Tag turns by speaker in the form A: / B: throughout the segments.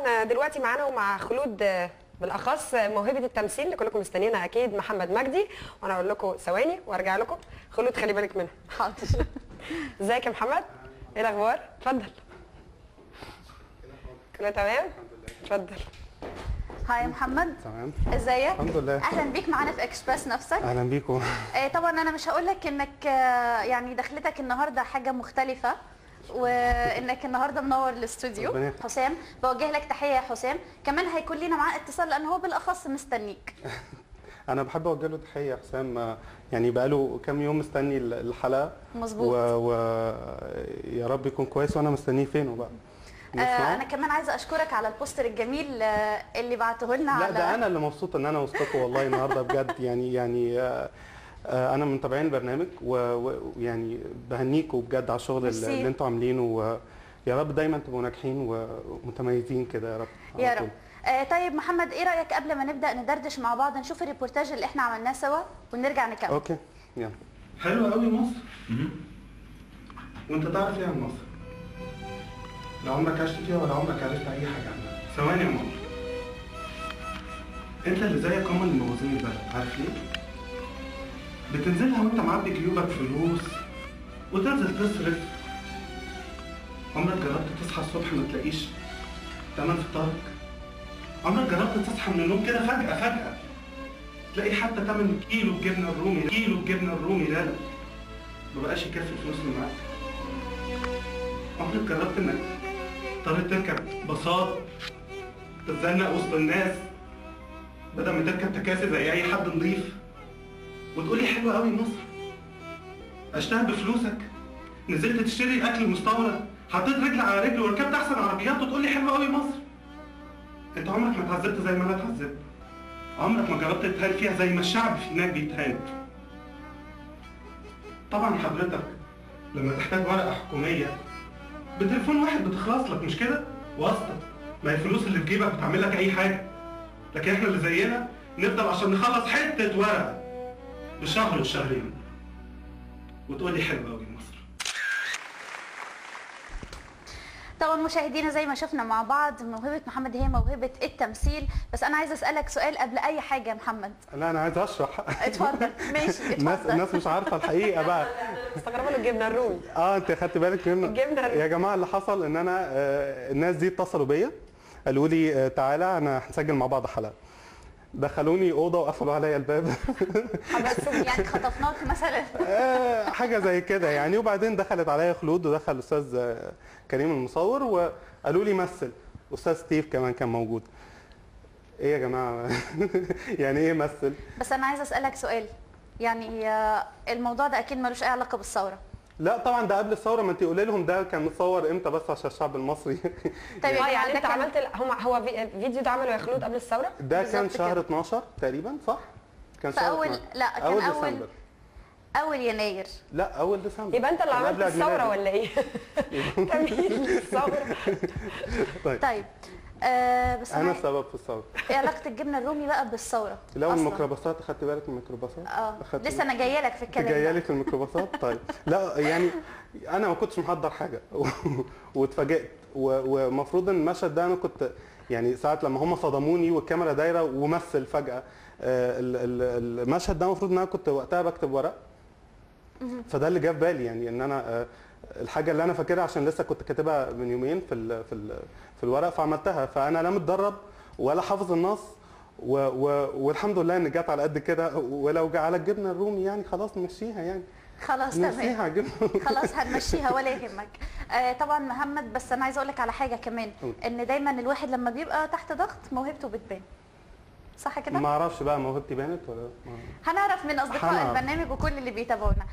A: طبعا دلوقتي معانا ومع خلود بالاخص موهبه التمثيل اللي كلكم مستنيينها اكيد، محمد مجدي. وانا اقول لكم ثواني وارجع لكم. خلود خلي بالك منها.
B: حاضر.
A: ازيك يا محمد؟ ايه الاخبار؟ اتفضل. كله تمام؟ اتفضل.
B: هاي محمد.
C: تمام.
B: ازيك؟
C: الحمد لله.
B: اهلا بيك معانا في اكسبرس نفسك.
C: اهلا بيكم.
B: طبعا انا مش هقول لك انك يعني دخلتك النهارده حاجه مختلفه، وانك النهارده منور الاستوديو. حسام بوجه لك تحيه يا حسام، كمان هيكون لينا معاه اتصال لان هو بالاخص مستنيك.
C: انا بحب اوجه له تحيه يا حسام، يعني بقاله كام يوم مستني الحلقه.
B: مظبوط.
C: ويا رب يكون كويس وانا مستنيه فينه بقى.
B: انا كمان عايزه اشكرك على البوستر الجميل اللي بعته لنا.
C: لا ده انا اللي مبسوط ان انا وسطكم والله النهارده بجد. يعني انا من متابعين البرنامج ويعني بهنيكم بجد على الشغل اللي انتم عاملينه، ويا رب دايما تبقوا ناجحين ومتميزين كده يا رب.
B: يا رب. طيب محمد، ايه رايك قبل ما نبدا ندردش مع بعض نشوف الريبورتاج اللي احنا عملناه سوا ونرجع نكمل؟
C: اوكي يلا.
D: حلوه قوي مصر. وانت تعرف ايه عن مصر؟ لا عمرك عشت فيها ولا عمرك عرفت اي حاجه عنها. ثواني يا ماما، انت اللي زيك هم اللي مبوظين البلد. عارف ليه؟ بتنزلها وانت معبي جيوبك فلوس وتنزل تصرف. عمرك جربت تصحى الصبح ما تلاقيش تمن فطارك؟ عمرك جربت تصحى من النوم كده فجأة تلاقي حتى تمن كيلو الجبنة الرومي لا ما بقاش يكفي الفلوس اللي معاك؟ عمرك جربت انك تضطر تركب باصات تتزنق وسط الناس بدل ما تركب تكاسي زي اي حد نضيف وتقولي حلوه قوي مصر؟ عشتها بفلوسك، نزلت تشتري اكل مستورد، حطيت رجل على رجل وركبت احسن عربيات وتقولي حلوه قوي مصر؟ انت عمرك ما اتعذبت زي ما انا اتعذبت، عمرك ما جربت تتهان فيها زي ما الشعب هناك بيتهان. طبعا حضرتك لما تحتاج ورقه حكوميه بتليفون واحد بتخلص لك، مش كده؟ واسطه، ما هي الفلوس اللي في جيبك بتعمل لك اي حاجه، لكن احنا اللي زينا نفضل عشان نخلص حته ورقه بشهر وشهرين وتقول لي حلوه قوي مصر.
B: طبعا مشاهدينا زي ما شفنا مع بعض موهبه محمد هي موهبه التمثيل، بس انا عايزه اسالك سؤال قبل اي حاجه يا محمد.
C: لا انا عايز اشرح.
B: اتفضل. ماشي اتفضل.
C: الناس مش عارفه الحقيقه بقى.
A: مستغربه له الجبنه الرومي.
C: انت خدت بالك منه؟
A: الجبنه الرومي
C: يا جماعه اللي حصل ان انا الناس دي اتصلوا بيا قالوا لي تعالى انا هنسجل مع بعض حلقه. دخلوني اوضه وقفلوا عليا الباب.
B: يعني خطفناك مثلا؟
C: حاجه زي كده يعني. وبعدين دخلت عليا خلود ودخل الاستاذ كريم المصور وقالوا لي مثل. استاذ ستيف كمان كان موجود. ايه يا جماعه؟ يعني ايه مثل؟
B: بس انا عايزه اسالك سؤال، يعني الموضوع ده اكيد ملوش اي علاقه بالثوره.
C: لا طبعا ده قبل الثوره. ما انت قولي لهم ده كان متصور امتى بس عشان الشعب المصري.
B: طيب
A: يعني انت عملت هو فيديو ده عمله يا خلود قبل الثوره؟
C: ده كان شهر 12 تقريبا صح؟ كان شهر
B: اول
C: 12.
B: لا كان اول يناير.
C: لا اول ديسمبر.
A: يبقى انت اللي عملت الثوره ولا ايه؟ تمهيد للثوره.
C: طيب
B: بس
C: انا السبب في الثوره.
B: ايه علاقه الجبنه الرومي بقى بالثوره؟
C: لو الميكروباصات اخدت بالك من الميكروباصات؟
B: لسه انا جايه لك في الكلام.
C: جايه لي في الميكروباصات. طيب لا يعني انا ما كنتش محضر حاجه واتفاجئت. ومفروض ان المشهد ده انا كنت يعني ساعه لما هم صدموني والكاميرا دايره ومثل فجاه المشهد ده المفروض ان انا كنت وقتها بكتب ورق. فده اللي جه في بالي يعني ان انا الحاجه اللي انا فاكرها عشان لسه كنت كاتبها من يومين في الورق فعملتها. فانا لا متدرب ولا حافظ النص والحمد لله ان جت على قد كده. ولو جه على الجبنه الرومي يعني خلاص نمشيها يعني.
B: خلاص تمام. خلاص هنمشيها ولا يهمك. طبعا محمد، بس انا عايزه اقول لك على حاجه كمان، ان دايما الواحد لما بيبقى تحت ضغط موهبته بتبان. صح كده؟
C: ما اعرفش بقى موهبتي بانت ولا
B: هنعرف من اصدقاء البرنامج وكل اللي بيتابعونا.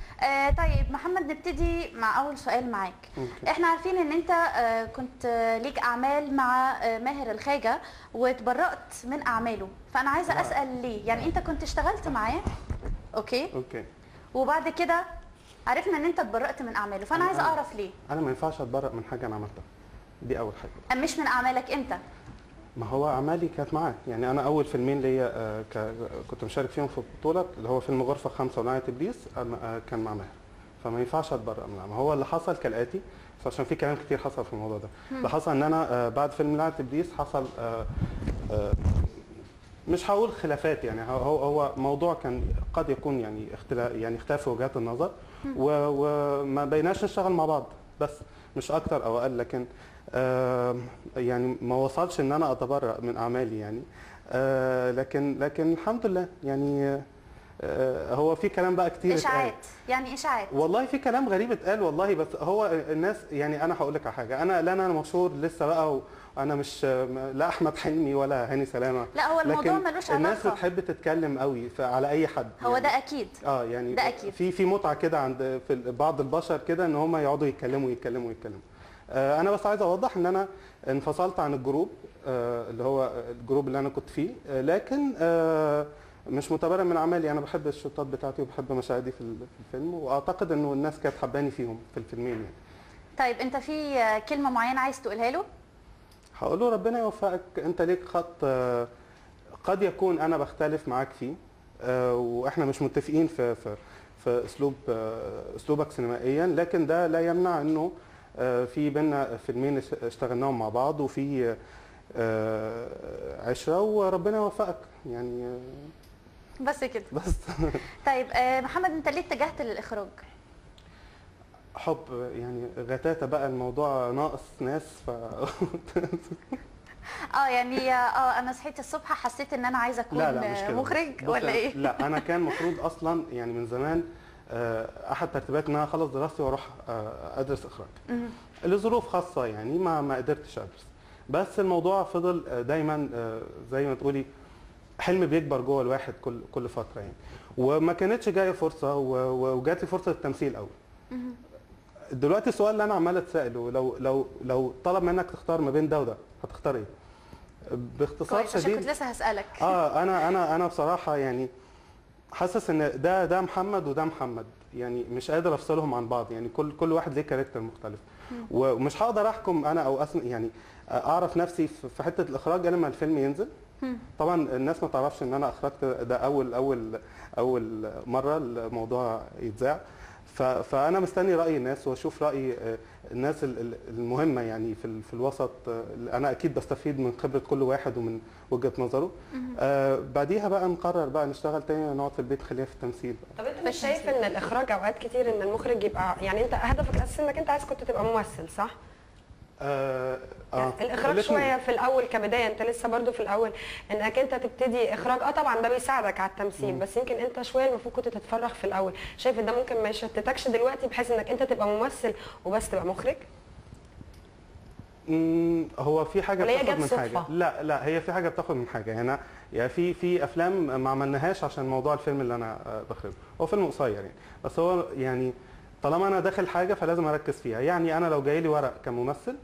B: طيب محمد، نبتدي مع اول سؤال معاك. احنا عارفين ان انت كنت ليك اعمال مع ماهر الخاجه واتبرأت من اعماله، فانا عايزه اسال ليه؟ يعني انت كنت اشتغلت معاه اوكي وبعد كده عرفنا ان انت اتبرأت من اعماله، فانا عايزه اعرف ليه.
C: انا ما ينفعش اتبرأ من حاجه انا عملتها. دي اول حاجه.
B: مش من اعمالك انت؟
C: ما هو اعمالي كانت معاه يعني. انا اول فيلمين ليا كنت مشارك فيهم في بطوله اللي هو فيلم غرفه 5 ونعية ابليس كان مع ماهر. فما ينفعش اتبرأ من العمل. هو اللي حصل كالاتي بس عشان في كلام كتير حصل في الموضوع ده. اللي حصل ان انا بعد فيلم لعنة ابليس حصل مش هقول خلافات، يعني هو موضوع كان قد يكون يعني اختلاف في وجهات النظر، وما بيناش نشتغل مع بعض، بس مش اكتر او اقل. لكن يعني ما وصلش ان انا اتبرأ من اعمالي يعني. لكن الحمد لله يعني. هو في كلام بقى كتير
B: اشاعات، يعني اشاعات.
C: والله في كلام غريب اتقال والله، بس هو الناس يعني انا هقول لك على حاجه، انا مشهور لسه بقى، وانا مش لا احمد حلمي ولا هاني سلامه،
B: لا هو الموضوع ملوش علاقه.
C: الناس بتحب تتكلم قوي على اي حد
B: هو
C: يعني.
B: ده اكيد.
C: يعني
B: ده اكيد.
C: في متعه كده عند في بعض البشر كده ان هم يقعدوا يتكلموا. انا بس عايز اوضح ان انا انفصلت عن الجروب اللي هو الجروب اللي انا كنت فيه، لكن مش متبرئ من اعمالي. انا بحب الشطات بتاعتي وبحب مشاهدي في الفيلم، واعتقد انه الناس كانت حباني فيهم في الفيلمين يعني.
B: طيب انت في كلمه معينه عايز تقولها له؟
C: هقول له ربنا يوفقك، انت ليك خط قد يكون انا بختلف معاك فيه، واحنا مش متفقين في اسلوبك سينمائيا، لكن ده لا يمنع انه في بينا فيلمين اشتغلناهم مع بعض، وفي عشره، وربنا يوفقك يعني.
B: بس كده
C: بس.
B: طيب محمد، انت ليه اتجهت للاخراج؟
C: حب يعني، غتاتة بقى الموضوع ناقص ناس
B: يعني انا صحيت الصبح حسيت ان انا عايزه اكون
C: لا
B: مخرج ولا ايه؟
C: لا انا كان المفروض اصلا يعني من زمان احد ترتيبات ان انا اخلص دراستي واروح ادرس اخراج. لظروف خاصه يعني ما قدرتش ادرس، بس الموضوع فضل دايما زي ما تقولي حلم بيكبر جوه الواحد كل فتره يعني. وما كانتش جايه فرصه، وجات لي فرصه التمثيل اول. دلوقتي السؤال اللي انا عمال اتساله، لو طلب منك تختار ما بين ده وده، هتختار ايه؟ باختصار شديد.
B: عشان كنت لسه هسالك.
C: انا بصراحه يعني حاسس ان ده محمد وده محمد، يعني مش قادر افصلهم عن بعض، يعني كل واحد ليه كاركتر مختلف. ومش هقدر احكم انا او يعني اعرف نفسي في حته الاخراج لما الفيلم ينزل. طبعا الناس ما تعرفش ان انا اخرجت ده اول مره الموضوع يتذاع، فانا مستني راي الناس واشوف راي الناس المهمه يعني في الوسط. انا اكيد بستفيد من خبره كل واحد ومن وجهه نظره. بعديها بقى نقرر بقى نشتغل تاني، نقعد في البيت، خليها في التمثيل.
A: طب انت مش شايف ان الاخراج اوقات كتير ان المخرج يبقى يعني انت هدفك الاساسي انك انت عايز كنت تبقى ممثل، صح؟ الاخراج شويه في الاول كبدايه، انت لسه برضو في الاول انك انت تبتدي اخراج. طبعا ده بيساعدك على التمثيل، بس يمكن انت شويه المفروض كنت تتفرغ في الاول. شايف ان ده ممكن ما يشتتكش دلوقتي بحيث انك انت تبقى ممثل وبس تبقى مخرج؟
C: هو في حاجه بتاخد من
A: صدفة.
C: حاجه. لا هي في حاجه بتاخد من حاجه هنا يعني. في افلام ما عملناهاش عشان موضوع الفيلم اللي انا بخرجه، هو فيلم قصير يعني، بس هو يعني طالما انا داخل حاجه فلازم اركز فيها. يعني انا لو جاي لي ورق كممثل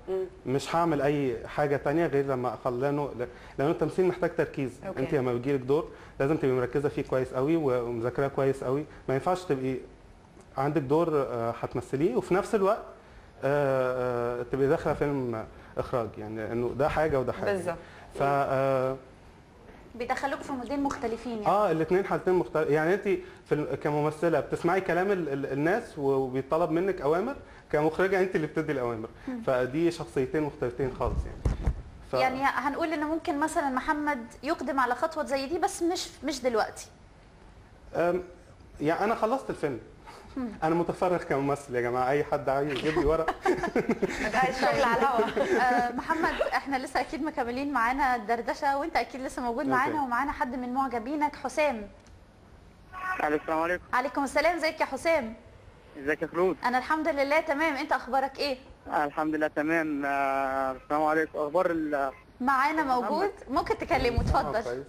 C: مش هعمل اي حاجه ثانيه غير لما اخلصه، لانه التمثيل محتاج تركيز. انت لما بيجي لك دور لازم تبقي مركزه فيه كويس قوي ومذاكراه كويس قوي. ما ينفعش تبقي عندك دور هتمثليه وفي نفس الوقت تبقي داخله فيلم اخراج، يعني انه ده حاجه وده حاجه
A: بالظبط.
B: بيدخلوك في مودين مختلفين يعني.
C: الاثنين حالتين مختلفين يعني. انت كممثله بتسمعي كلام الناس وبيطلب منك اوامر، كمخرجه انت اللي بتدي الاوامر. فدي شخصيتين مختلفتين خالص يعني.
B: يعني هنقول ان ممكن مثلا محمد يقدم على خطوه زي دي، بس مش دلوقتي.
C: يعني انا خلصت الفيلم. انا متفرغ كممثل يا جماعه، اي حد عايز يجيب لي ورق.
A: ده الشغل على الهوا.
B: محمد، احنا لسه اكيد مكملين معانا الدردشه، وانت اكيد لسه موجود معانا، ومعانا حد من معجبينك، حسام.
E: السلام عليكم.
B: عليكم السلام، ازيك يا حسام؟
E: ازيك يا خلود؟
B: انا الحمد لله تمام، انت اخبارك ايه؟
E: الحمد لله تمام. السلام عليكم. اخبار
B: معانا موجود، ممكن تكلمه، اتفضل.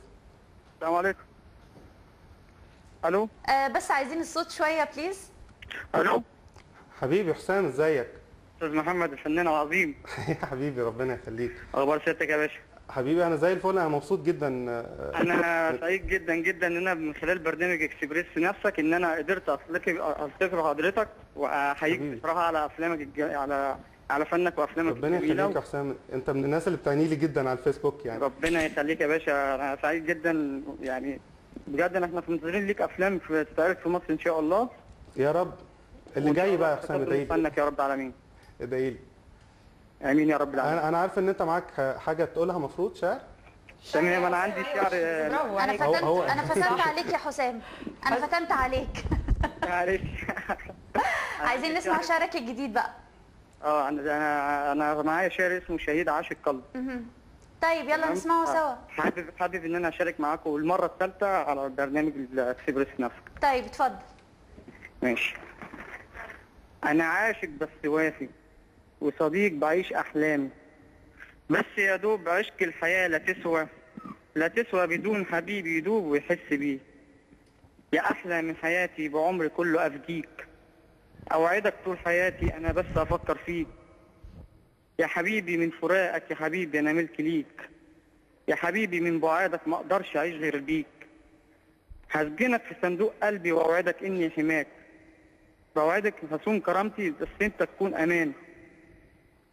E: السلام عليكم. الو.
B: بس عايزين الصوت شويه بليز.
E: الو
C: حبيبي حسام، ازيك؟
E: استاذ محمد الفنان العظيم.
C: يا حبيبي ربنا يخليك.
E: اخبار سيادتك يا باشا؟
C: حبيبي انا زي الفل، انا مبسوط جدا.
E: انا سعيد جدا جدا ان انا من خلال برنامج اكسبريس نفسك ان انا قدرت التقي حضرتك، واحييك بصراحه على افلامك على فنك وافلامك
C: ربنا يخليك يا حسام، انت من الناس اللي بتعني لي جدا على الفيسبوك يعني.
E: ربنا يخليك يا باشا، انا سعيد جدا يعني بجد. احنا في منتظرين ليك افلام تتعرض في مصر ان شاء الله.
C: يا رب. اللي جاي بقى يا حسام ادعي
E: فنك يا رب العالمين.
C: ادعي لي.
E: امين يا رب العالمين.
C: انا عارف ان انت معاك حاجه تقولها، مفروض شعر.
E: تمام، انا عندي شعر.
A: برافو
B: انا
A: عليك.
B: فتنت عليك يا حسام، انا فتنت عليك.
E: معلش.
B: عايزين نسمع شعرك الجديد بقى.
E: انا معايا شعر اسمه شهيد عاشق قلب.
B: طيب يلا نسمعه سوا.
E: حابب ان انا اشارك معاكم المره الثالثه على برنامج اكسبريس نفسك.
B: طيب اتفضل.
E: ماشي. انا عاشق بس وافي، وصديق بعيش احلامي، بس يا دوب عشق الحياه لا تسوى بدون حبيبي يدوب ويحس بيه. يا احلى من حياتي بعمري كله افديك، اوعدك طول حياتي انا بس افكر فيك. يا حبيبي من فراقك يا حبيبي انا ملك ليك، يا حبيبي من بعادك ما اقدرش اعيش غير بيك. هسجنك في صندوق قلبي واوعدك اني حماك، بوعدك هصون كرامتي بس انت تكون امان.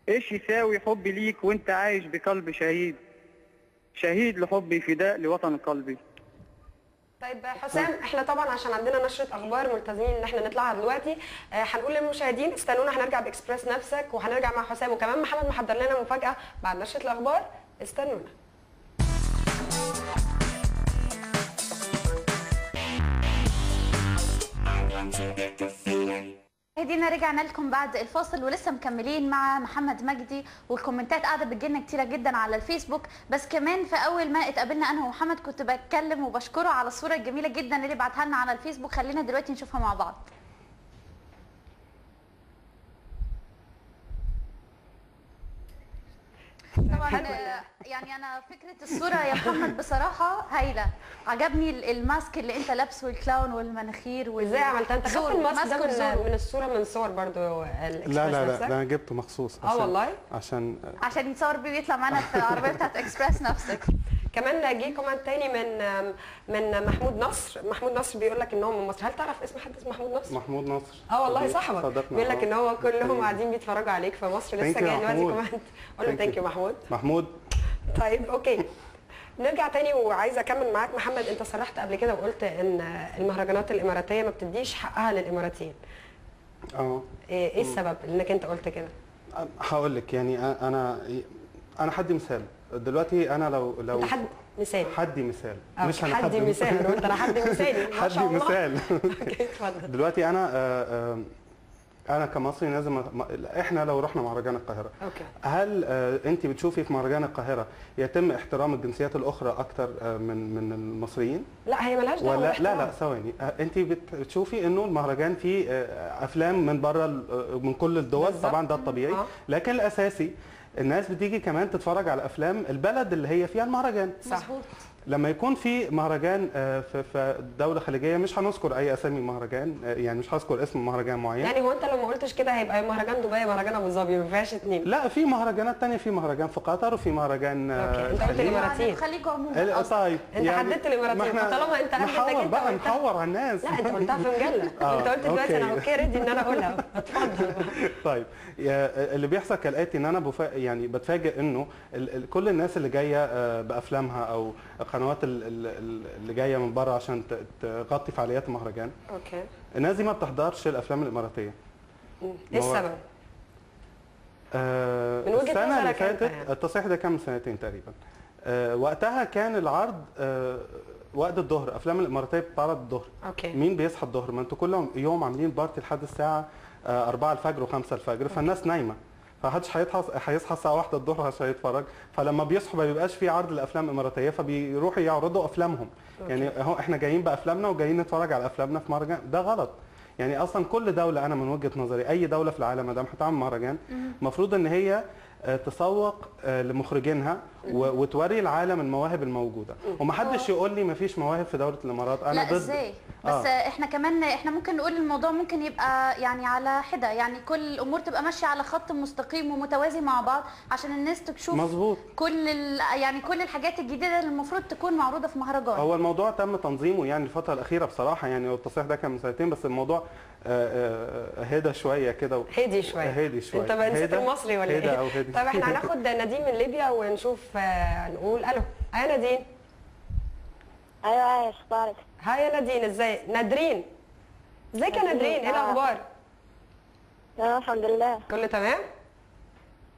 E: ايش يساوي حبي ليك وانت عايش بقلب شهيد لحبي فداء لوطن قلبي.
A: طيب حسام، احنا طبعا عشان عندنا نشره اخبار ملتزمين ان احنا نطلعها دلوقتي، هنقول للمشاهدين استنونا، هنرجع باكسبريس نفسك وهنرجع مع حسام، وكمان محمد محضر لنا مفاجاه بعد نشره الاخبار، استنونا.
B: مشاهدينا رجعنا لكم بعد الفاصل ولسه مكملين مع محمد مجدي، والكومنتات قاعده بتجيلنا كتيره جدا على الفيسبوك. بس كمان في اول ما اتقابلنا انا ومحمد كنت بتكلم وبشكره على الصوره الجميله جدا اللي بعتها لنا على الفيسبوك. خلينا دلوقتي نشوفها مع بعض. طبعا يعني انا فكره الصوره يا محمد بصراحه هايله، عجبني الماسك اللي انت لابسه والكلاون والمناخير
A: ازاي عملتها انت؟ خدت الماسك ده من الصوره من صور برضو
C: لا ده انا جبته مخصوص
A: والله
C: عشان
B: يتصور بيه ويطلع معانا في العربيه بتاعت اكسبريس نفسك.
A: كمان جه كومنت تاني من محمود نصر بيقول لك ان هو من مصر. هل تعرف اسم حد اسمه محمود نصر؟
C: محمود نصر
A: والله صاحبك بيقول لك ان هو كلهم قاعدين بيتفرجوا عليك في مصر. لسه جاي دلوقتي كومنت. قول له ثانك يو محمود. طيب اوكي، نرجع تاني وعايزه اكمل معاك محمد. انت صرحت قبل كده وقلت ان المهرجانات الاماراتيه ما بتديش حقها للاماراتيين. ايه السبب انك انت قلت كده؟
C: هقول لك، يعني انا حدي مثال دلوقتي. انا لو
A: انت حدي مثال
C: مش انا
A: حدي مثال. انا قلت انا حدي مثالي.
C: حدي مثال.
A: اوكي اتفضل.
C: دلوقتي انا كمصري لازم احنا لو رحنا مهرجان القاهره، هل انت بتشوفي في مهرجان القاهره يتم احترام الجنسيات الاخرى اكتر من المصريين؟
A: لا هي ملهاش دعوه
C: بالاحترام. لا ثواني، انت بتشوفي انه المهرجان فيه افلام من بره من كل الدول بالزبط. طبعا ده الطبيعي. لكن الاساسي الناس بتيجي كمان تتفرج على افلام البلد اللي هي فيها المهرجان.
B: مظبوط.
C: لما يكون في مهرجان في دوله خليجيه، مش هنذكر اي اسامي مهرجان، يعني مش هذكر اسم مهرجان معين.
A: يعني هو انت لو ما قلتش كده هيبقى مهرجان دبي مهرجان ابو ظبي، ما فيهاش اتنين.
C: لا في مهرجانات ثانيه، في مهرجان في قطر وفي مهرجان
A: انت قلت الاماراتيين.
B: خليكوا عموما.
C: طيب
A: انت حددت الاماراتيين، فطالما انت
C: نحور بقى نحور على الناس.
A: لا انت قلتها في مجله. انت قلت دلوقتي انا اوكي ريدي ان انا اقولها. اتفضل.
C: طيب اللي بيحصل كالاتي، ان انا يعني بتفاجئ انه كل الناس اللي جايه بافلامها او القنوات اللي جايه من بره عشان تغطي فعاليات المهرجان، الناس دي ما بتحضرش الافلام الاماراتيه.
A: ايه السبب؟
C: من وجهه السنه اللي فاتت التصحيح ده كان من سنتين تقريبا. وقتها كان العرض وقت الظهر، افلام الاماراتيه بتتعرض الظهر. مين بيصحى الظهر؟ ما انتوا كل يوم عاملين بارتي لحد الساعه 4 الفجر و5 الفجر، فالناس نايمه، فمحدش هيصحى الساعه 1 الظهر عشان يتفرج. فلما بيصحوا ما بيبقاش في عرض لافلام اماراتيه، فبيروحوا يعرضوا افلامهم. يعني اهو احنا جايين بافلامنا وجايين نتفرج على افلامنا في مهرجان، ده غلط. يعني اصلا كل دوله، انا من وجهه نظري اي دوله في العالم ما دام هتعمل مهرجان المفروض ان هي تسوق لمخرجينها وتوري العالم المواهب الموجوده، ومحدش يقول لي مفيش مواهب في دوله الامارات. انا ضد.
B: ازاي؟ بس احنا كمان ممكن نقول الموضوع ممكن يبقى يعني على حده، يعني كل الامور تبقى ماشيه على خط مستقيم ومتوازي مع بعض عشان الناس تشوف
C: مظبوط
B: كل الحاجات الجديده اللي المفروض تكون معروضه في مهرجان.
C: هو الموضوع تم تنظيمه يعني الفتره الاخيره بصراحه، يعني التصحيح ده كان من سنتين، بس الموضوع هدى شويه كده.
A: هادي شويه.
C: انت
A: بقى نسيت المصري ولا ايه؟ طيب احنا هناخد نادين من ليبيا ونشوف نقول الو. هاي نادين.
F: ايوه اخبارك؟
A: هاي يا نادين. ازاي؟ ازيك يا نادرين؟ ايه الاخبار؟
F: الحمد لله
A: كله تمام.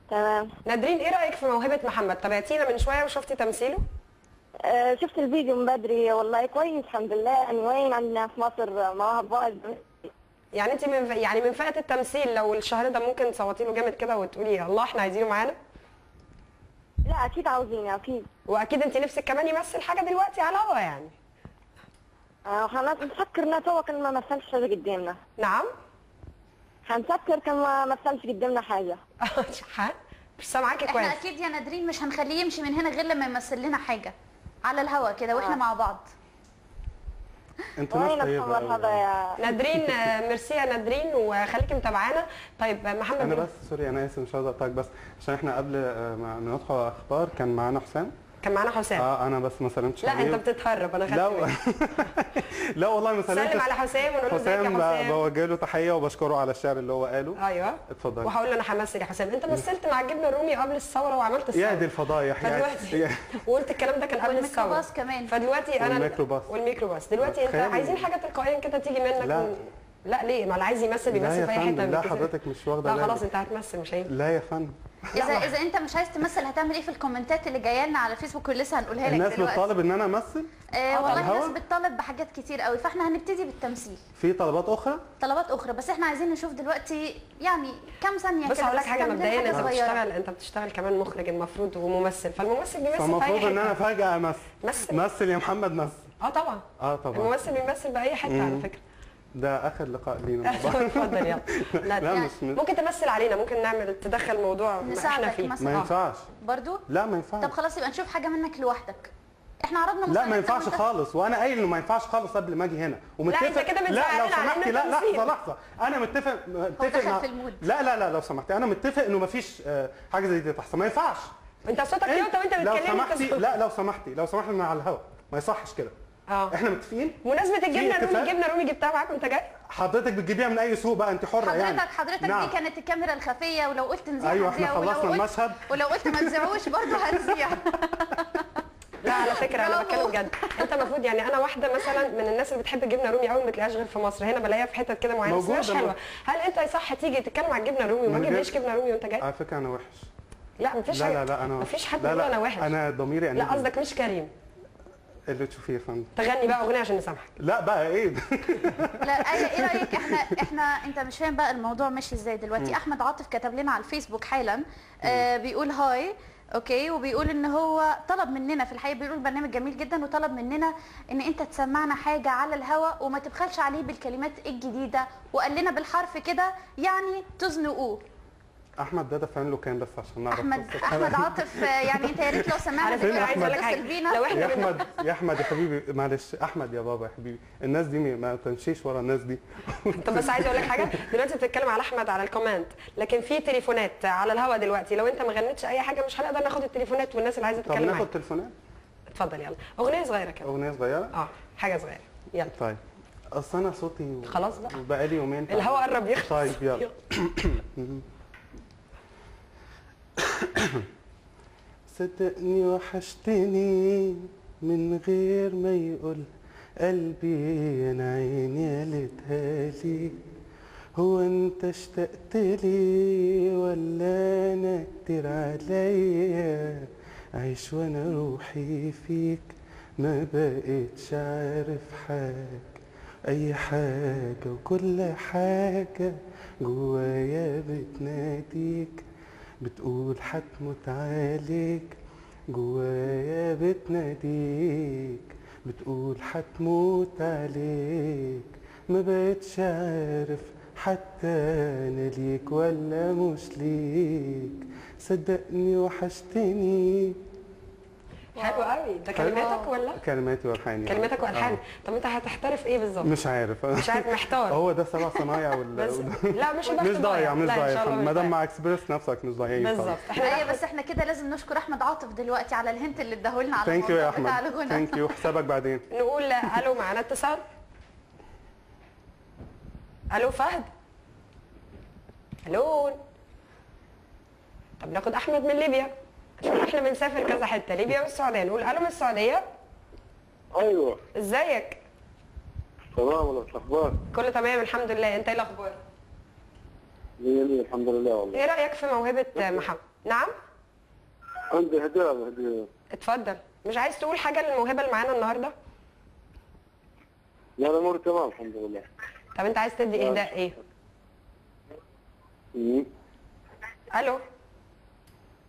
F: تمام.
A: نادرين، ايه رايك في موهبه محمد؟ تابعتينا من شويه وشفتي تمثيله؟
F: شفت الفيديو من بدري، والله كويس الحمد لله. يعني وين عندنا في مصر مواهب واجد.
A: يعني انت من فئه التمثيل، لو الشهر ده ممكن تصوتي له جامد كده وتقولي الله احنا عايزينه معانا؟
F: لا اكيد عاوزينه اكيد.
A: واكيد انت نفسك كمان يمثل حاجه دلوقتي على الهوا يعني.
F: حنفكر انه تو كان ما مثلش حاجه قدامنا.
A: نعم؟
F: حنفكر كان ما مثلش قدامنا حاجه.
A: شحات مش سامعاكي كويس.
B: احنا اكيد يا نادرين مش هنخليه يمشي من هنا غير لما يمثل لنا حاجه على الهوا كده واحنا مع بعض.
C: انتوا ناس طيبه
F: هذا يا
A: نادرين. ميرسي يا نادرين وخليكي متابعانا. طيب محمد،
C: انا بس سوري انا اسف مش عايز اقطعك، بس عشان احنا قبل ما ندخل على الاخبار كان معانا حسام.
A: كان معانا حسام.
C: انا بس ما سلمتش
A: لا
C: عليه.
A: انت بتتهرب، انا خدت
C: لا
A: بالي.
C: لا والله ما سلمتش.
A: سلم على حسام ونقول له ازيك يا
C: حسام
A: حسام.
C: بوجه له تحيه وبشكره على الشعر اللي هو قاله.
A: ايوه
C: اتفضل.
A: وهقول له انا همثل يا حسام. انت مثلت مع الجبنه الرومي قبل الثوره وعملت الثوره.
C: يا دي الفضايح
A: فدلوقتي وقلت الكلام ده كان قبل الثوره.
B: والميكروباص كمان.
A: فدلوقتي انا
C: والميكروباص.
A: دلوقتي انت
C: تخيل.
A: عايزين حاجه تلقائيا كده تيجي منك.
C: لا.
A: لا ليه؟ ما اللي عايز يمثل
C: لا
A: بيمثل
C: يا
A: في اي حته.
C: فندم، لا
A: بيكسر.
C: حضرتك مش واخده
A: لا
C: بالك.
A: خلاص انت هتمثل مش هينفع.
C: لا يا فندم.
B: اذا انت مش عايز تمثل هتعمل ايه في الكومنتات اللي جايه لنا على فيسبوك ولسه هنقولها لك دلوقتي.
C: الناس بتطالب ان انا امثل؟
B: والله
C: الهوا؟
B: الناس بتطالب بحاجات كتير قوي، فاحنا هنبتدي بالتمثيل.
C: في طلبات اخرى؟
B: طلبات اخرى، بس احنا عايزين نشوف دلوقتي يعني كام ثانيه
A: بس
B: كده.
A: هقول لك حاجه
B: تعمل لنا
A: مبدئيا،
B: صغيرة.
A: انت بتشتغل كمان مخرج المفروض وممثل، فالممثل بيمثل في اي
C: فالمفروض
A: حته.
C: ان انا فجاه امثل.
A: مثل.
C: مثل يا محمد مثل.
A: طبعا.
C: طبعا.
A: الممثل بيمثل باي حته على فكره.
C: ده اخر لقاء لينا مع بعض.
A: اتفضل يلا.
C: لا
A: يعني
C: مش
A: ممكن تمثل علينا، ممكن تدخل موضوع احنا
B: نساعدك
A: فيه.
B: مثلا.
C: ما ينفعش.
B: برضو؟
C: لا ما ينفعش.
B: طب خلاص يبقى نشوف حاجه منك لوحدك. احنا عرضنا
C: لا
B: مساعدتك
C: ما ينفعش
B: وانت-
C: خالص، وانا قايل انه ما ينفعش خالص قبل ما اجي هنا ومتفق.
A: لا، أنت كده
C: لا
A: بتزعلنا
C: لو سمحتي،
A: علينا
C: لا
A: تمثيل.
C: لحظه انا متفق
B: دخل في المود.
C: لا لو سمحتي انا متفق انه ما فيش حاجه زي دي تحصل، ما ينفعش.
A: انت صوتك كده وانت
C: لو
A: بتتكلم.
C: سمحتي لا لو سمحتي من على الهوا ما يصحش كده. احنا متفقين.
A: بمناسبه الجبنه
C: اتفاق؟
A: الرومي، الجبنه الرومي جبتها معاك وانت جاي؟
C: حضرتك بتجيبيها من اي سوق بقى، انت حره يعني.
B: حضرتك
C: نعم.
B: دي كانت الكاميرا الخفيه، ولو قلت نذيع
C: ايوه احنا
B: هنذيع، ولو
C: خلصنا
B: قلت-
C: المشهد.
B: ولو قلت ما تذيعوش برضه هنذيع.
A: لا على فكره انا
B: برافو.
A: بتكلم بجد. انت المفروض يعني انا واحده مثلا من الناس اللي بتحب الجبنه الرومي قوي، ما بتلاقيهاش غير في مصر. هنا بلاقيها في حتت كده معينه بس
C: موجودة.
A: مش حلوه. هل انت يصح تيجي تتكلم على الجبنه الرومي وما
C: من
A: تجيبليش
C: غير-
A: جبنه رومي وانت جاي؟
C: على فكره انا وحش.
A: لا مفيش حاجه.
C: لا انا
A: مفيش حد
C: لا
A: بيقول انا وحش.
C: انا ضميري
A: لا قصدك مش كريم.
C: اللي تشوفيه يا فندم.
A: تغني بقى اغنيه عشان نسامحك.
C: لا بقى ايه
B: لا ايه رايك؟ احنا انت مش فاهم بقى الموضوع ماشي ازاي دلوقتي. احمد عاطف كتب لنا على الفيسبوك حالا بيقول هاي اوكي، وبيقول ان هو طلب مننا، في الحقيقه بيقول برنامج جميل جدا، وطلب مننا ان انت تسمعنا حاجه على الهوا وما تبخلش عليه بالكلمات الجديده، وقال لنا بالحرف كده يعني تزنقوه.
C: احمد ده دفعين له كام بس عشان نعرف
B: احمد عاطف يعني انت يا ريت لو سمعنا
A: على فكره عايز اقول لك
B: تتصل
A: حاجه،
B: بينا.
A: لو احنا
C: يا احمد يا حبيبي معلش، احمد يا بابا يا حبيبي، الناس دي ما تمشيش ورا الناس دي.
A: طب بس عايز اقول لك حاجه، دلوقتي بتتكلم على احمد على الكومنت، لكن في تليفونات على الهوا دلوقتي، لو انت ما غنيتش اي حاجه مش هنقدر ناخد التليفونات والناس اللي عايزه
C: طب
A: تتكلم
C: ناخد
A: معاك.
C: تليفونات؟
A: اتفضل يلا، اغنيه صغيره كده.
C: اغنيه صغيره؟
A: حاجه صغيره يلا.
C: طيب اصل انا صوتي
A: خلاص بقى
C: بقالي يومين
A: الهوا قرب يخلص.
C: طيب يلا. صدقني وحشتني من غير ما يقول قلبي، انا عيني قالتها لي، هو انت اشتقت لي ولا انا كتير عليا، عايش وانا روحي فيك ما بقتش عارف اي حاجة، وكل حاجة جوايا بتناديك، بتقول هتموت عليك، جوايا بتناديك، بتقول هتموت عليك، ما بقتش عارف حتى انا ليك ولا مش ليك، صدقني وحشتني.
A: حلو قوي. ده كلماتك ولا؟
C: كلماتي والحاني.
A: كلماتك والحان. طب انت هتحترف ايه بالظبط؟
C: مش عارف.
A: مش عارف، محتار.
C: هو ده سبع صنايع
A: بس لا مش
C: ضايع مش
A: لا، إن شاء
C: ضايع
A: الله مش
C: ما دام
A: ضايع.
C: مع اكسبريس نفسك مش ضايعين.
A: بالظبط.
B: ايوه بس احنا كده لازم نشكر احمد عاطف دلوقتي على الهنت اللي اداهولنا على
C: ثانك يو يا
B: الموضوع بتاع
C: احمد،
B: الغنى.
C: ثانك يو، حسابك بعدين.
A: نقول الو، معانا اتصال. الو فهد. الو. طب ناخد احمد من ليبيا عشان احنا بنسافر كذا حته، ليبيا والسعوديه. نقول الو من السعوديه.
G: ايوه
A: ازيك؟
G: تمام. ولا الاخبار؟
A: كله تمام الحمد لله. انت ايه الاخبار؟
G: مية الحمد لله والله.
A: ايه رايك في موهبه محمد؟ نعم.
G: عندي هديه.
A: اتفضل. مش عايز تقول حاجه للموهبه اللي معانا النهارده؟
G: لا الامور تمام الحمد لله.
A: طب انت عايز تدي اهداء ايه؟ الو.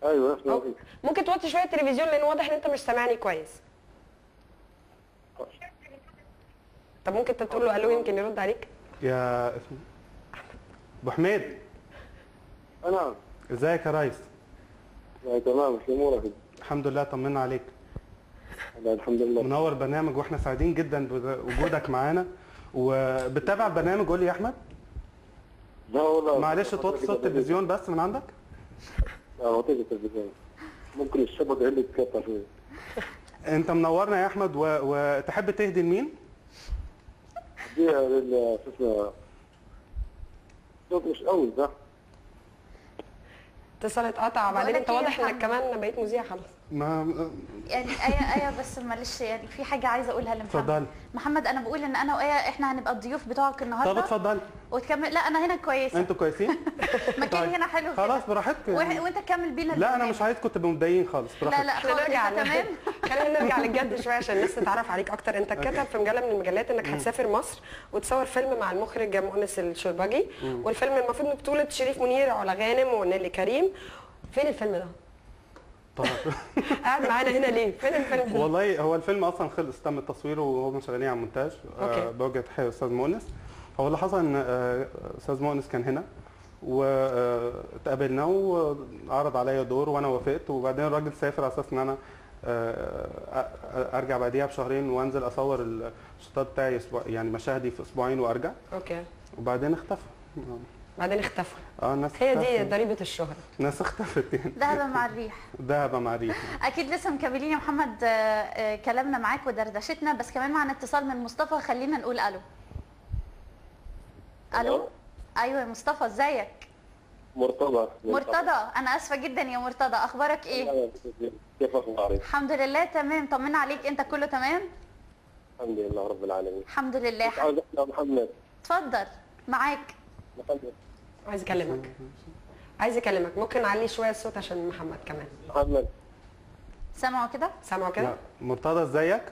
G: ايوه اسمع فيك.
A: ممكن توطي شويه التلفزيون لان واضح ان انت مش سامعني كويس. طب ممكن انت تقول له الو يمكن يرد عليك.
C: يا اسمه ابو حميد.
G: نعم.
C: ازيك يا ريس؟
G: تمام. شو امورك؟
C: الحمد لله. طمنا عليك.
G: الحمد لله.
C: منور برنامج واحنا سعيدين جدا بوجودك معانا. وبتتابع البرنامج؟ قول لي يا احمد.
G: لا والله.
C: معلش توطي صوت التلفزيون بس من عندك.
G: لا وطيت التلفزيون. ممكن الشبكه اللي تقطع شويه.
C: انت منورنا يا احمد. وتحب تهدي لمين؟
G: اديها شو اسمه صوت مش قوي صح؟
A: اتصال اتقطع وبعدين انت واضح انك كمان بقيت مذيع خلاص.
C: ما
B: يعني ايه بس معلش يعني في حاجه عايزه اقولها لمحمد.
C: اتفضلي.
B: محمد انا بقول ان انا وايه احنا هنبقى الضيوف بتوعك النهارده.
C: طب اتفضلي.
B: وتكمل. لا انا هنا كويسه.
C: انتوا كويسين؟
B: مكاني هنا حلو كده.
C: خلاص براحتكم.
B: وانت كمل بينا.
C: لا انا مش عايزكم تبقوا متضايقين خالص. براحتكم.
B: لا خالص.
A: نرجع
B: تمام.
A: خلينا نرجع للجد شويه عشان الناس تتعرف عليك اكتر. انت كتب في مجله من المجلات انك هتسافر مصر وتصور فيلم مع المخرج مؤنس الشربجي، والفيلم المفروض من بطوله شريف منير وعلا غانم ونيلي كريم. فين الفيلم ده؟
C: طبعا.
A: قاعد معانا هنا ليه؟ فين الفيلم ده؟
C: والله هو الفيلم اصلا خلص، تم تصويره وهم شغالين على المونتاج. بوجه تحيه استاذ مؤنس. هو اللي حصل ان استاذ مؤنس كان هنا واتقابلنا وعرض عليا دور وانا وافقت، وبعدين الراجل سافر على اساس ان انا ارجع بعديها بشهرين وانزل اصور الشطات بتاعي يعني مشاهدي في اسبوعين وارجع.
A: اوكي.
C: وبعدين اختفى.
A: بعدين اختفى.
C: الناس
A: هي
C: اختفت.
A: دي ضريبه الشهره.
C: الناس اختفت يعني.
B: ذهب مع الريح.
C: ذهب مع الريح.
B: اكيد لسه مكملين يا محمد كلامنا معاك ودردشتنا، بس كمان معنا اتصال من مصطفى. خلينا نقول الو. الو. ايوه يا مصطفى ازيك؟
G: مرتضى.
B: انا اسفه جدا يا مرتضى، اخبارك ايه؟
G: كيف اخبارك؟
B: الحمد لله تمام. طمنا عليك، انت كله تمام؟
G: الحمد لله رب العالمين.
B: الحمد لله.
G: عاوز احكي محمد.
B: اتفضل معاك.
G: محمد.
A: عايز اكلمك. ممكن نعلي شويه الصوت عشان محمد كمان.
G: محمد.
B: سامعوا كده؟
A: سامعوا كده؟
C: مرتضى ازيك؟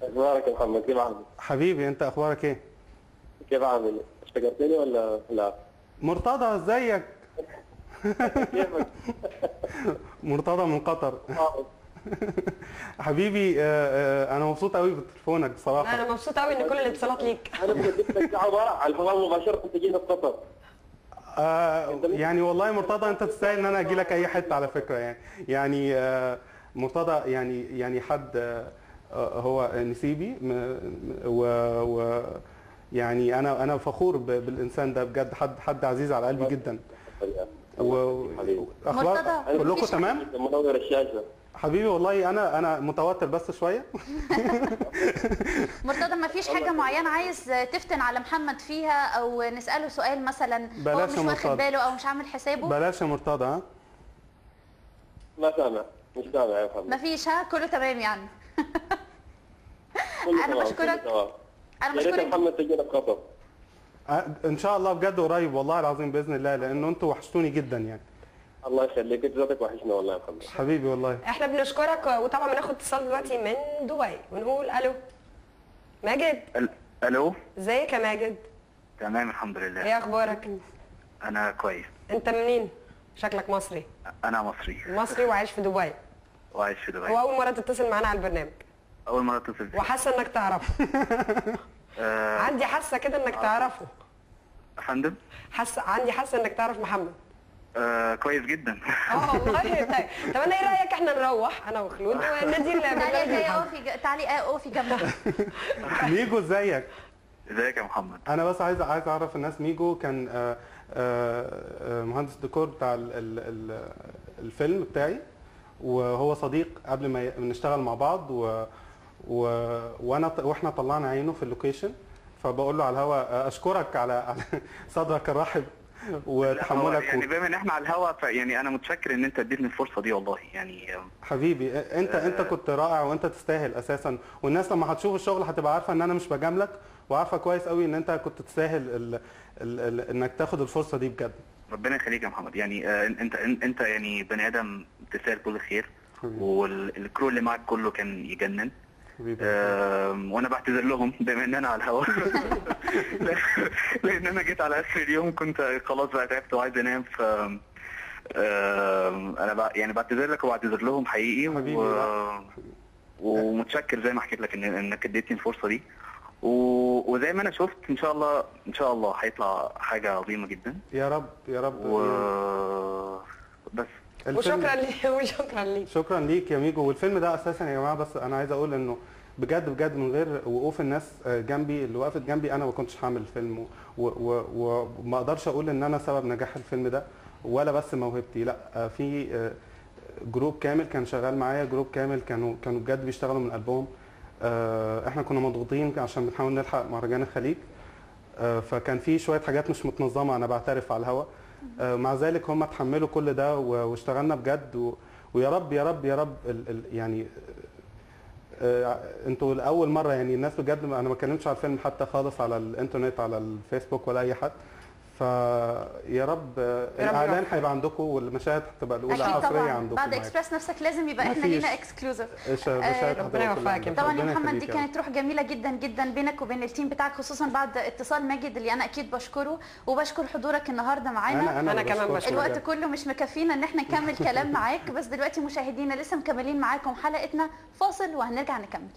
G: اخبارك يا محمد؟ كيف عامل؟
C: حبيبي انت اخبارك ايه؟
G: كيف عامل؟ اشتقتني ولا لا؟
C: مرتضى ازيك؟
G: كيفك؟
C: مرتضى من قطر. حبيبي انا مبسوط قوي بتليفونك بصراحه.
A: انا مبسوطه قوي ان كل الاتصالات ليك.
G: انا بجيب لك دعوه على الهواء مباشره انت جينا في قطر.
C: يعني والله مرتضى انت تستاهل ان انا اجي لك اي حته على فكره يعني مرتضى يعني حد هو نسيبي و يعني انا فخور بالانسان ده بجد. حد عزيز على قلبي جدا. اخبار كلكم تمام؟
G: منور الشاشه.
C: حبيبي والله انا متوتر بس شويه.
B: مرتضى ما فيش حاجه معينه عايز تفتن على محمد فيها او نساله سؤال مثلا هو مش واخد باله او مش عامل حسابه؟
C: بلاش يا مرتضى. ها
G: ما سامع. مش سامع يا محمد.
B: ما فيش. كله تمام يعني. انا بشكرك.
G: انا بشكرك. محمد تجينا في قطر
C: ان شاء الله بجد قريب والله العظيم باذن الله، لانه انتوا وحشتوني جدا يعني.
G: الله يخليك. انت ذاتك وحشنا والله يا محمد.
C: حبيبي والله.
A: احنا بنشكرك. وطبعا بناخد اتصال دلوقتي من دبي ونقول الو. ماجد.
H: الو.
A: ازيك يا ماجد؟
H: تمام الحمد لله.
A: ايه اخبارك؟
H: انا كويس.
A: انت منين؟ شكلك مصري.
H: انا مصري.
A: مصري وعايش في دبي.
H: وعايش في دبي.
A: هو اول مره تتصل معانا على البرنامج.
H: اول مره اتصل فيه.
A: وحاسه انك تعرفه. عندي حاسه كده انك تعرفه.
H: يا فندم.
A: عندي حاسه انك تعرف محمد.
H: كويس جدا.
A: والله. طب انا ايه رايك احنا نروح انا وخلود وندي
B: تعالي اقفي جنبي.
C: ميجو ازيك؟
H: ازيك يا محمد؟
C: انا بس عايز اعرف الناس. ميجو كان مهندس ديكور بتاع الفيلم بتاعي، وهو صديق قبل ما نشتغل مع بعض واحنا طلعنا عينه في اللوكيشن. فبقول له على الهوا اشكرك على صدرك الرحب وتحملك.
H: يعني بما ان احنا على الهوا يعني انا متشكر ان انت اديتني الفرصه دي والله يعني. حبيبي
C: انت كنت رائع وانت تستاهل اساسا، والناس لما هتشوف الشغل هتبقى عارفه ان انا مش بجاملك، وعارفه كويس قوي ان انت كنت تستاهل انك تاخد الفرصه دي بجد.
H: ربنا يخليك يا محمد. يعني انت يعني بني ادم تسال كل خير، والكرو اللي معك كله كان يجنن. وانا بعتذر لهم بما ان انا على الهواء لان انا جيت على اخر اليوم كنت خلاص بقى تعبت وعايز انام. ف انا يعني بعتذر لك وبعتذر لهم حقيقي، ومتشكر زي ما حكيت لك انك اديتني الفرصه دي، وزي ما انا شفت ان شاء الله هيطلع حاجه عظيمه جدا.
C: يا رب يا رب.
H: بس
A: وشكرا ليك
C: شكرا ليك يا ميجو. والفيلم ده اساسا يا جماعه، بس انا عايز اقول انه بجد من غير وقوف الناس جنبي اللي وقفت جنبي انا ما كنتش هعمل الفيلم، وما اقدرش اقول ان انا سبب نجاح الفيلم ده ولا بس موهبتي، لا، في جروب كامل كان شغال معايا، جروب كامل كانوا بجد بيشتغلوا من قلبهم. احنا كنا مضغوطين عشان بنحاول نلحق مهرجان الخليج، فكان في شويه حاجات مش متنظمه، انا بعترف على الهوا. مع ذلك هم اتحملوا كل ده واشتغلنا بجد، ويا رب يا رب يا رب يعني انتوا لاول مره، يعني الناس بجد انا ما اتكلمتش على الفيلم حتى خالص على الانترنت على الفيسبوك ولا اي حد، فيا رب الاعلان هيبقى عندكم والمشاهد هتبقى الاولى حصريه عندكم.
B: بعد اكسبرس نفسك لازم يبقى احنا لينا اكسكلوزيف.
A: ربنا يوفقك.
B: طبعا يا محمد دي كانت روح جميله جدا جدا بينك وبين التيم بتاعك، خصوصا بعد اتصال ماجد اللي انا اكيد بشكره، وبشكر حضورك النهارده معانا.
A: انا كمان بشكرك.
B: الوقت كله مش مكفينا ان احنا نكمل كلام معاك، بس دلوقتي مشاهدينا لسه مكملين معاكم حلقتنا. فاصل وهنرجع نكمل.